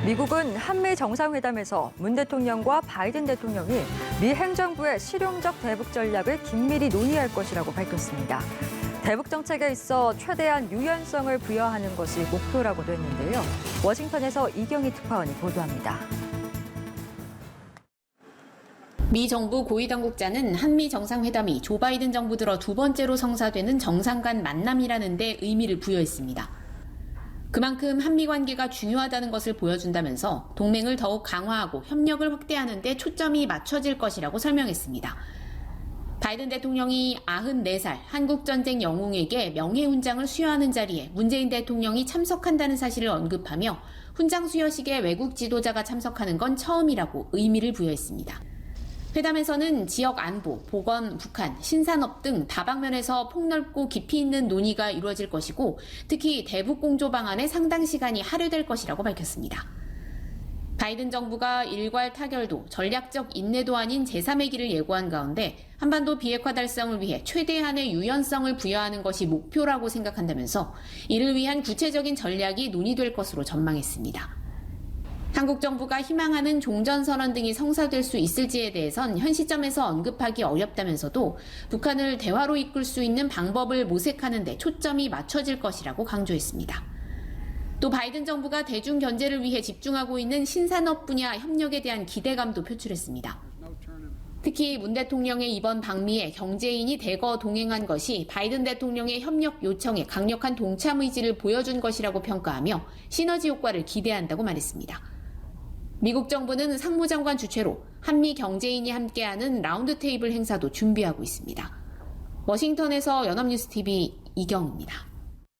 미국은 한미 정상회담에서 문 대통령과 바이든 대통령이 미 행정부의 실용적 대북 전략을 긴밀히 논의할 것이라고 밝혔습니다. 대북 정책에 있어 최대한 유연성을 부여하는 것이 목표라고도 했는데요. 워싱턴에서 이경희 특파원이 보도합니다. 미 정부 고위 당국자는 한미 정상회담이 조 바이든 정부 들어 두 번째로 성사되는 정상 간 만남이라는 데 의미를 부여했습니다. 그만큼 한미 관계가 중요하다는 것을 보여준다면서 동맹을 더욱 강화하고 협력을 확대하는 데 초점이 맞춰질 것이라고 설명했습니다. 바이든 대통령이 94살 한국전쟁 영웅에게 명예훈장을 수여하는 자리에 문재인 대통령이 참석한다는 사실을 언급하며 훈장 수여식에 외국 지도자가 참석하는 건 처음이라고 의미를 부여했습니다. 회담에서는 지역 안보, 보건, 북한, 신산업 등 다방면에서 폭넓고 깊이 있는 논의가 이루어질 것이고 특히 대북 공조 방안에 상당 시간이 할애될 것이라고 밝혔습니다. 바이든 정부가 일괄 타결도 전략적 인내도 아닌 제3의 길을 예고한 가운데 한반도 비핵화 달성을 위해 최대한의 유연성을 부여하는 것이 목표라고 생각한다면서 이를 위한 구체적인 전략이 논의될 것으로 전망했습니다. 한국 정부가 희망하는 종전선언 등이 성사될 수 있을지에 대해선 현 시점에서 언급하기 어렵다면서도 북한을 대화로 이끌 수 있는 방법을 모색하는 데 초점이 맞춰질 것이라고 강조했습니다. 또 바이든 정부가 대중 견제를 위해 집중하고 있는 신산업 분야 협력에 대한 기대감도 표출했습니다. 특히 문 대통령의 이번 방미에 경제인이 대거 동행한 것이 바이든 대통령의 협력 요청에 강력한 동참 의지를 보여준 것이라고 평가하며 시너지 효과를 기대한다고 말했습니다. 미국 정부는 상무장관 주최로 한미 경제인이 함께하는 라운드 테이블 행사도 준비하고 있습니다. 워싱턴에서 연합뉴스TV 이경입니다.